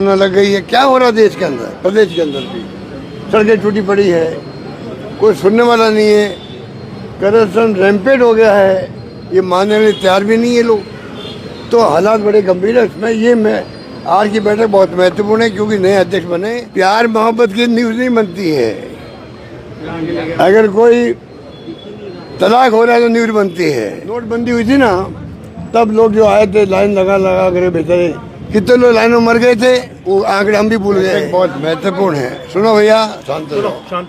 न लग गई है। क्या हो रहा है देश के अंदर, प्रदेश के अंदर भी सड़कें टूटी पड़ी है, कोई सुनने वाला नहीं है। करप्शन रैंपेड हो गया है, ये मानने के लिए तैयार भी नहीं है लोग। तो हालात बड़े गंभीर है। इसमें ये मैं आज की बैठक बहुत महत्वपूर्ण है, क्योंकि नए अध्यक्ष बने। प्यार मोहब्बत की न्यूज़ नहीं बनती है। अगर कोई तलाक हो रहा है तो न्यूज़ बनती है। नोटबंदी हुई थी ना, तब लोग जो आए थे लाइन लगा लगा कर बेचारे, कितने लोग लाइन में मर गए थे, वो आंकड़े हम भी भूल गए। बहुत महत्वपूर्ण है। सुनो भैया, शांत रहो।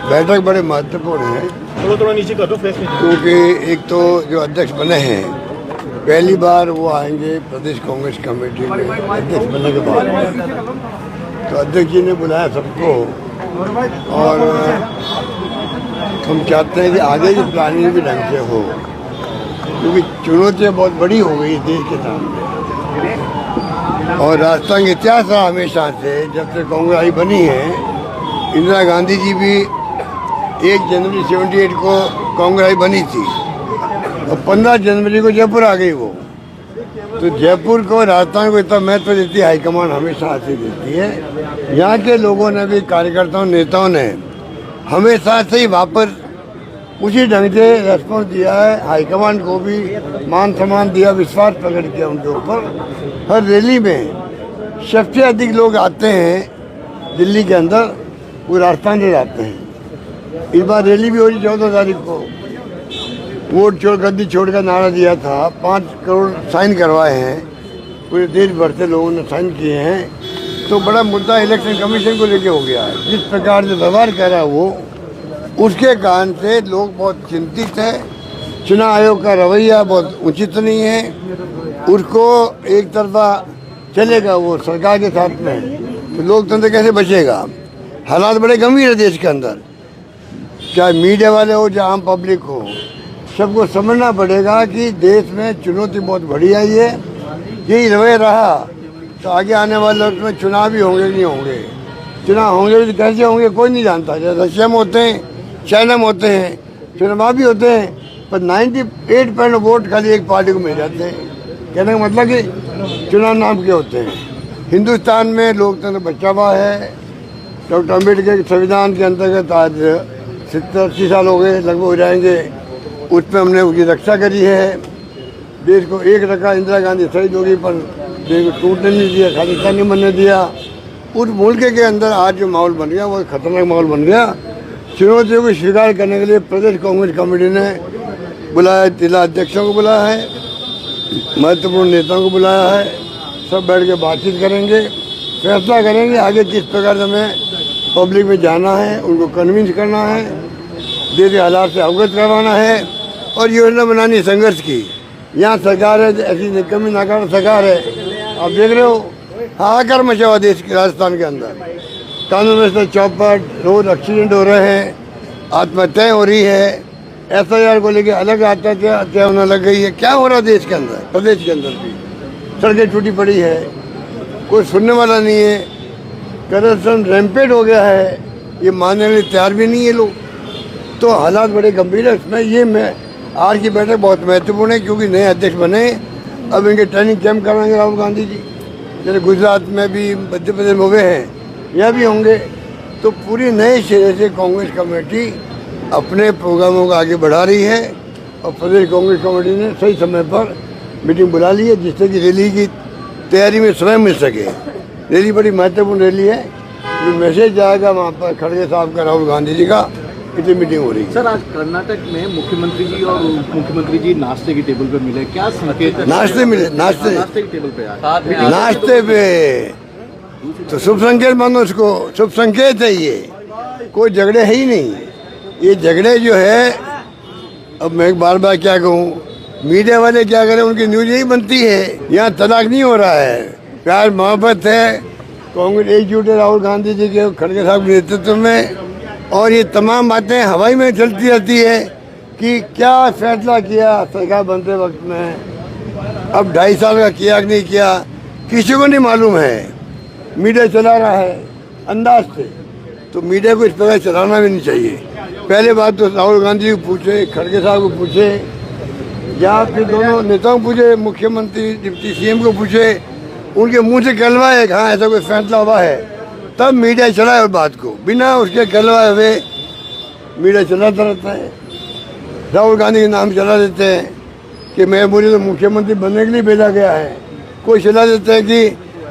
बैठक बड़े महत्वपूर्ण है, थोड़ा नीचे कर दो फेस में। क्योंकि एक तो जो अध्यक्ष बने हैं, पहली बार वो आएंगे प्रदेश कांग्रेस कमेटी में अध्यक्ष बनने के बाद। तो अध्यक्ष जी ने बुलाया सबको, और हम चाहते हैं कि आगे की प्लानिंग भी ढंग से हो, क्योंकि चुनौतियाँ बहुत बड़ी हो गई देश के सामने। और राजस्थान का इतिहास रहा हमेशा से, जब से कांग्रेस आई बनी है। इंदिरा गांधी जी भी 1 जनवरी 78 को कांग्रेस आई बनी थी, और 15 जनवरी को जयपुर आ गई वो। तो जयपुर को, राजस्थान को इतना महत्व देती है हाईकमान, हमेशा ऐसे देती है। यहाँ के लोगों ने भी, कार्यकर्ताओं नेताओं ने हमेशा से ही वापस उसी ढंग से रेस्पॉन्स दिया है। हाईकमान को भी मान सम्मान दिया, विश्वास प्रकट किया उनके ऊपर। हर रैली में सबसे अधिक लोग आते हैं दिल्ली के अंदर, वो राजस्थान से आते हैं। इस बार रैली भी हो रही 14 तारीख को। वोट छोड़, गद्दी छोड़ का नारा दिया था। 5 करोड़ साइन करवाए हैं, पूरे देश भर से लोगों ने साइन किए हैं। तो बड़ा मुद्दा इलेक्शन कमीशन को लेके हो गया है। जिस प्रकार से व्यवहार कर रहा है वो, उसके कारण से लोग बहुत चिंतित हैं। चुनाव आयोग का रवैया बहुत उचित नहीं है। उसको एक तरफा चलेगा वो सरकार के साथ में, तो लोकतंत्र कैसे बचेगा। हालात बड़े गंभीर है देश के अंदर, चाहे मीडिया वाले हो चाहे आम पब्लिक हो। सबको समझना पड़ेगा कि देश में चुनौती बहुत बड़ी आई है। यही रवैया रहा तो आगे आने वाले वक्त में चुनाव भी होंगे कि नहीं होंगे। चुनाव होंगे तो कैसे होंगे कोई नहीं जानता। जैसे रशिया में होते हैं, चाइना में होते हैं, चुनाव भी होते हैं, पर 98% वोट खाली एक पार्टी को मिल जाते हैं। कहने का मतलब कि चुनाव नाम के होते हैं। हिंदुस्तान में लोकतंत्र बचा हुआ है। डॉक्टर अम्बेडकर के संविधान के अंतर्गत आज 70-80 साल हो गए, लगभग हो जाएंगे। उसमें हमने उसकी रक्षा करी है। देश को एक रखा। इंदिरा गांधी शहीद हो गई, पर देश को टूटने नहीं दिया, खालिस्तान नहीं बनने दिया। उस मुल्क के अंदर आज जो माहौल बन गया वो खतरनाक माहौल बन गया। चुनौतियों को स्वीकार करने के लिए प्रदेश कांग्रेस कमेटी ने बुलाया, जिला अध्यक्षों को बुलाया है, महत्वपूर्ण नेताओं को बुलाया है। सब बैठ के बातचीत करेंगे, फैसला करेंगे आगे किस प्रकार से हमें पब्लिक में जाना है, उनको कन्विंस करना है, देश के हालात से अवगत करवाना है, और योजना बनानी संघर्ष की। यहाँ सरकार है, ऐसी निकम्मी नाकारा सरकार है। आप देख रहे हो हाहाकार मचा हुआ देश के, राजस्थान के अंदर कानून व्यवस्था चौपट, रोज एक्सीडेंट हो रहे हैं, आत्महत्याएं हो रही है। SIR को लेके अलग आत्महत्या होने लग गई है। क्या हो रहा है देश के अंदर, प्रदेश के अंदर भी सड़कें टूटी पड़ी है, कोई सुनने वाला नहीं है। करप्शन रैंपेड हो गया है, ये मानने के लिए तैयार भी नहीं है लोग। तो हालात बड़े गंभीर है। इसमें ये मैं आज की बैठक बहुत महत्वपूर्ण है, क्योंकि नए अध्यक्ष बने। अब इनके ट्रेनिंग कैंप कराएंगे राहुल गांधी जी, जैसे गुजरात में भी, मध्य प्रदेश में हुए हैं, यहाँ भी होंगे। तो पूरी नए सिरे से कांग्रेस कमेटी अपने प्रोग्रामों को आगे बढ़ा रही है, और प्रदेश कांग्रेस कमेटी ने सही समय पर मीटिंग बुला ली है, जिससे कि रैली की तैयारी में समय मिल सके। रैली बड़ी महत्वपूर्ण रैली है। जो मैसेज जाएगा वहाँ पर खड़गे साहब का, राहुल गांधी जी का, इतनी मीटिंग हो रही है। सर, आज कर्नाटक में मुख्यमंत्री जी और मुख्यमंत्री जी नाश्ते की टेबल पे मिले, क्या संकेत है? नाश्ते मिले, नाश्ते की टेबल पे नाश्ते पे तो शुभ संकेत मानो उसको, शुभ संकेत है ये। कोई झगड़े है ही नहीं। ये झगड़े जो है, अब मैं बार बार क्या कहूँ, मीडिया वाले क्या करें, उनकी न्यूज यही बनती है। यहाँ तलाक नहीं हो रहा है, प्यार मोहब्बत है। कांग्रेस एकजुट है राहुल गांधी जी के, खड़गे साहब के नेतृत्व में। और ये तमाम बातें हवाई में चलती रहती है कि क्या फैसला किया सरकार बनते वक्त में, अब 2.5 साल का किया कि नहीं किया, किसी को नहीं मालूम है। मीडिया चला रहा है अंदाज से, तो मीडिया को इस प्रकार चलाना भी नहीं चाहिए। पहले बात तो राहुल गांधी को पूछे, खड़गे साहब को पूछे, या फिर दोनों नेताओं को पूछे, मुख्यमंत्री डिप्टी CM को पूछे, उनके मुंह से कहलवाए हाँ ऐसा कोई फैसला हुआ है, तब मीडिया चलाए और बात को, बिना उसके कहलवाए हुए मीडिया चलाता रहता है। राहुल गांधी के नाम चला देते हैं कि मैं मुझे तो मुख्यमंत्री बनने के लिए भेजा गया है। कोई चला देते हैं कि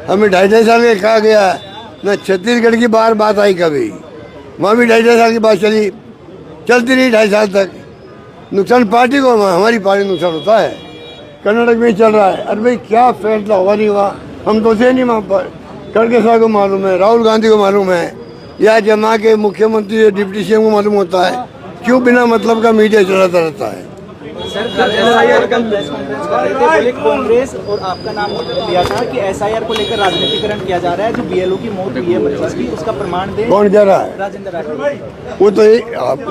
हमें 2.5 साल के कहा गया, न छत्तीसगढ़ की बात आई कभी, वहाँ भी 2.5 साल की बात चलती रही 2.5 साल तक। नुकसान पार्टी को, हमारी पार्टी नुकसान होता है। कर्नाटक में ही चल रहा है। अरे भाई क्या फैसला हुआ नहीं हुआ हम तो से नहीं वहाँ पर, खड़गे साहब को मालूम है, राहुल गांधी को मालूम है, या जमा के मुख्यमंत्री डिप्टी सीएम को मालूम होता है, क्यों बिना मतलब का मीडिया चलाता रहता है। सर एसआईआर का प्रेस कॉन्फ्रेंस कर रहे थे, बोले कांग्रेस और आपका नाम लिया था कि एसआईआर को लेकर राजनीतिकरण किया जा रहा है, जो बीएलओ की मौत हुई है 25 की, उसका प्रमाण दे। कौन कह रहा है? राजेंद्र राठौड़। वो तो आप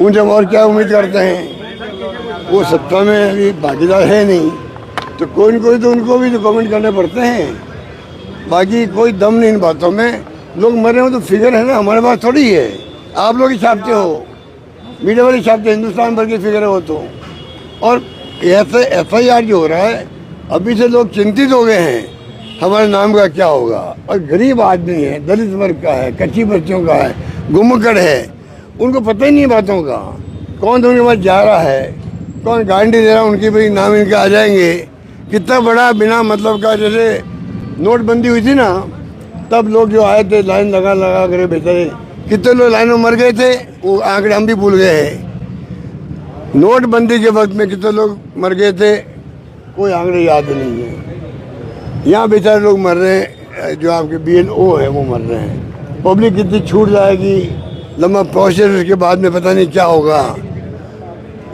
उनसे और क्या उम्मीद करते हैं? वो सत्ता में अभी भागीदार है नहीं, तो कोई न कोई तो उनको भी तो कमेंट करने पड़ते हैं। बाकी कोई दम नहीं इन बातों में। लोग मरे हो तो फिगर है ना, हमारे पास थोड़ी है। आप लोग ही छापते हो, मीडिया वाले छापते, हिंदुस्तान भर की फिगर है वो तो। और ऐसे एफआईआर जो हो रहा है, अभी से लोग चिंतित हो गए हैं हमारे नाम का क्या होगा। और गरीब आदमी है, दलित वर्ग का है, कच्ची बच्चों का है, गुमकड़ है, उनको पता ही नहीं बातों का। कौन तो उनके पास जा रहा है, कौन गारंटी दे रहा है उनकी भाई नाम इनके आ जाएंगे। कितना बड़ा बिना मतलब का, जैसे नोटबंदी हुई थी ना, तब लोग जो आए थे लाइन लगा लगा कर बेचारे, कितने लोग लाइन में मर गए थे, वो आंकड़े हम भी भूल गए हैं। नोटबंदी के वक्त में कितने लोग मर गए थे, कोई आंकड़े याद नहीं है। यहाँ बेचारे लोग मर रहे हैं, जो आपके बीएलओ है वो मर रहे हैं। पब्लिक कितनी छूट जाएगी, लंबा प्रोसेस, उसके बाद में पता नहीं क्या होगा।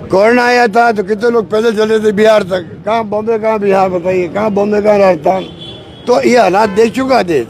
कोरोना आया था तो कितने लोग पैदल चले थे बिहार तक, कहाँ बॉम्बे कहाँ बिहार, बताइए कहाँ बॉम्बे कहाँ राजस्थान। तो ये हालात देख चुका देश।